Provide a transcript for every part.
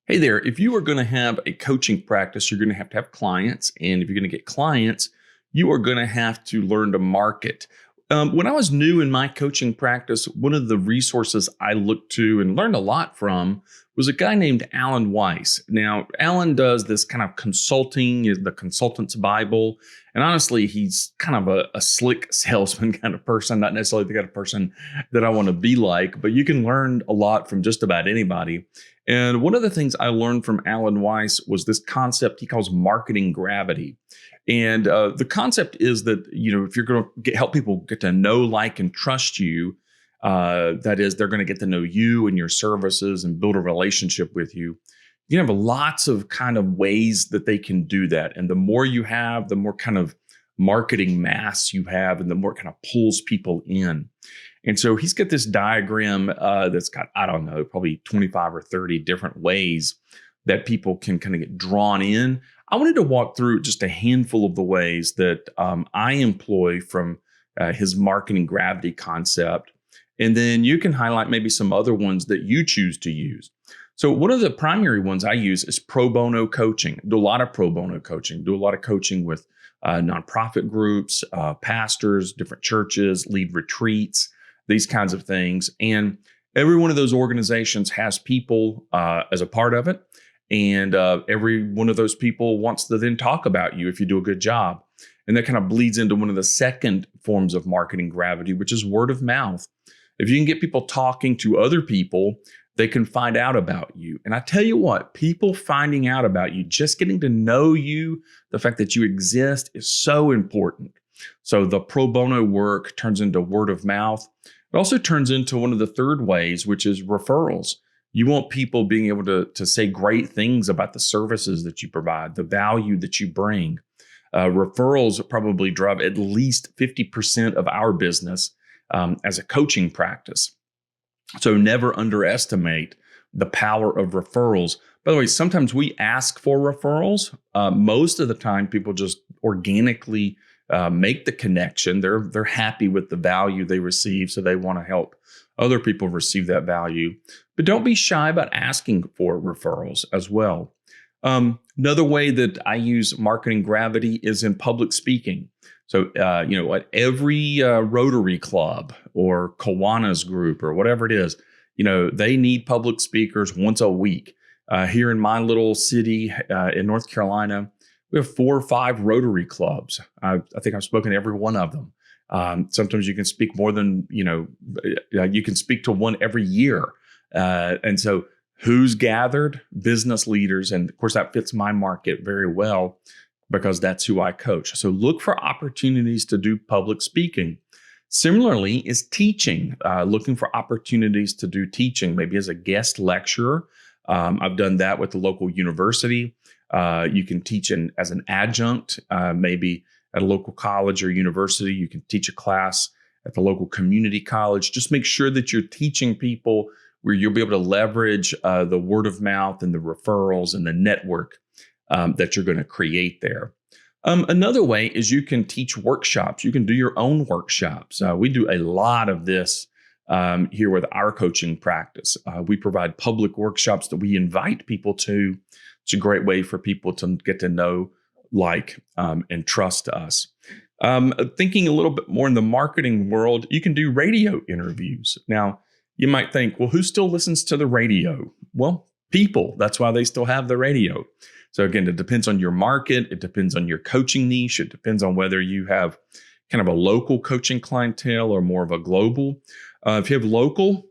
Hey there, if you are going to have a coaching practice, you're going to have clients. And if you're going to get clients, you are going to have to learn to market. When I was new in my coaching practice, one of the resources I looked to and learned a lot from was a guy named Alan Weiss. Now, Alan does this kind of consulting, the consultant's Bible. And honestly, he's kind of a slick salesman kind of person, not necessarily the kind of person that I want to be like, but you can learn a lot from just about anybody. And one of the things I learned from Alan Weiss was this concept he calls marketing gravity. And the concept is that, if you're going to help people get to know, like, and trust you, that is, they're going to get to know you and your services and build a relationship with you. You have lots of kind of ways that they can do that. And the more you have, the more kind of marketing mass you have, and the more it kind of pulls people in. And so he's got this diagram that's got, I don't know, probably 25 or 30 different ways that people can kind of get drawn in. I wanted to walk through just a handful of the ways that I employ from his marketing gravity concept. And then you can highlight maybe some other ones that you choose to use. So one of the primary ones I use is pro bono coaching. I do a lot of pro bono coaching, do a lot of coaching with nonprofit groups, pastors, different churches, lead retreats, these kinds of things. And every one of those organizations has people as a part of it. And every one of those people wants to then talk about you if you do a good job. And that kind of bleeds into one of the second forms of marketing gravity, which is word of mouth. If you can get people talking to other people, they can find out about you. And I tell you what, people finding out about you, just getting to know you, the fact that you exist is so important. So the pro bono work turns into word of mouth. It also turns into one of the third ways, which is referrals. You want people being able to say great things about the services that you provide, the value that you bring. Referrals probably drive at least 50% of our business as a coaching practice. So never underestimate the power of referrals. By the way, sometimes we ask for referrals. Most of the time, people just organically make the connection. They're happy with the value they receive, so they want to help other people receive that value. But don't be shy about asking for referrals as well. Another way that I use marketing gravity is in public speaking. So, at every Rotary Club or Kiwanis group or whatever it is, they need public speakers once a week. Here in my little city in North Carolina, we have 4 or 5 Rotary clubs. I think I've spoken to every one of them. Sometimes you can speak more than, you can speak to one every year. And so who's gathered? Business leaders. And of course, that fits my market very well because that's who I coach. So look for opportunities to do public speaking. Similarly is teaching, looking for opportunities to do teaching, maybe as a guest lecturer. I've done that with the local university. You can teach as an adjunct, maybe at a local college or university. You can teach a class at the local community college. Just make sure that you're teaching people where you'll be able to leverage the word of mouth and the referrals and the network that you're going to create there. Another way is you can teach workshops. You can do your own workshops. We do a lot of this here with our coaching practice. We provide public workshops that we invite people to. It's a great way for people to get to know, like, and trust us. Thinking a little bit more in the marketing world, you can do radio interviews. Now, you might think, well, who still listens to the radio? Well, people. That's why they still have the radio. So again, it depends on your market. It depends on your coaching niche. It depends on whether you have kind of a local coaching clientele or more of a global. If you have local,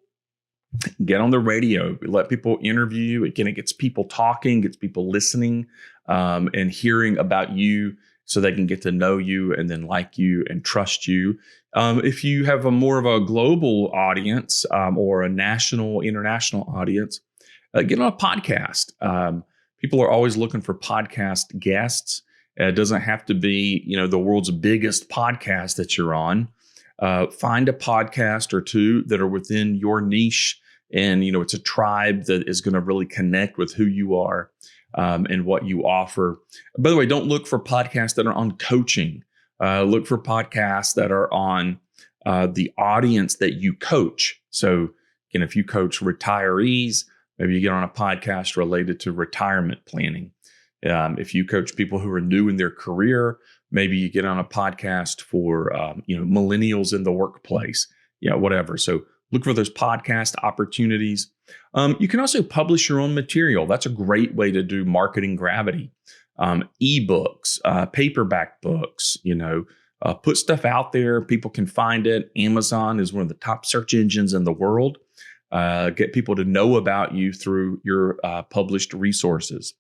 get on the radio, let people interview you. Again, it gets people talking, gets people listening and hearing about you so they can get to know you and then like you and trust you. If you have a more of a global audience or a national, international audience, get on a podcast. People are always looking for podcast guests. It doesn't have to be, the world's biggest podcast that you're on. Find a podcast or two that are within your niche. And, it's a tribe that is going to really connect with who you are and what you offer. By the way, don't look for podcasts that are on coaching. Look for podcasts that are on the audience that you coach. So, again, if you coach retirees, Maybe you get on a podcast related to retirement planning. If you coach people who are new in their career, maybe you get on a podcast for millennials in the workplace, whatever. So look for those podcast opportunities. You can also publish your own material. That's a great way to do marketing gravity. Ebooks, paperback books, put stuff out there. People can find it. Amazon is one of the top search engines in the world. Get people to know about you through your published resources.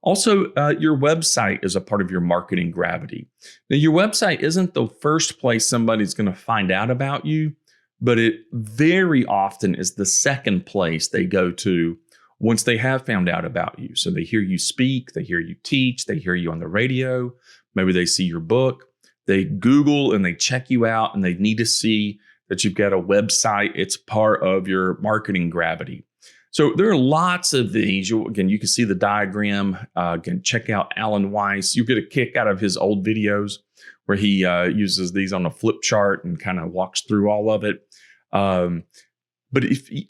Also, your website is a part of your marketing gravity. Now, your website isn't the first place somebody's going to find out about you, but it very often is the second place they go to once they have found out about you. So they hear you speak, they hear you teach, they hear you on the radio, maybe they see your book, they Google and they check you out, and they need to see that you've got a website. It's part of your marketing gravity. So there are lots of these. You can see the diagram. Again, check out Alan Weiss. You get a kick out of his old videos where he uses these on a flip chart and kind of walks through all of it. But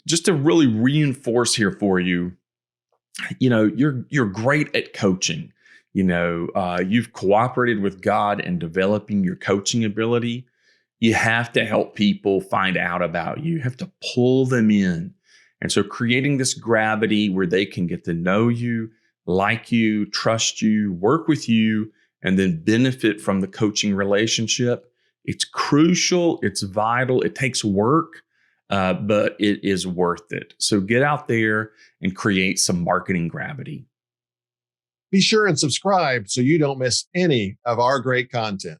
just to really reinforce here for you, you're great at coaching. You've cooperated with God in developing your coaching ability. You have to help people find out about you. You have to pull them in. And so creating this gravity where they can get to know you, like you, trust you, work with you, and then benefit from the coaching relationship. It's crucial. It's vital. It takes work, but it is worth it. So get out there and create some marketing gravity. Be sure and subscribe so you don't miss any of our great content.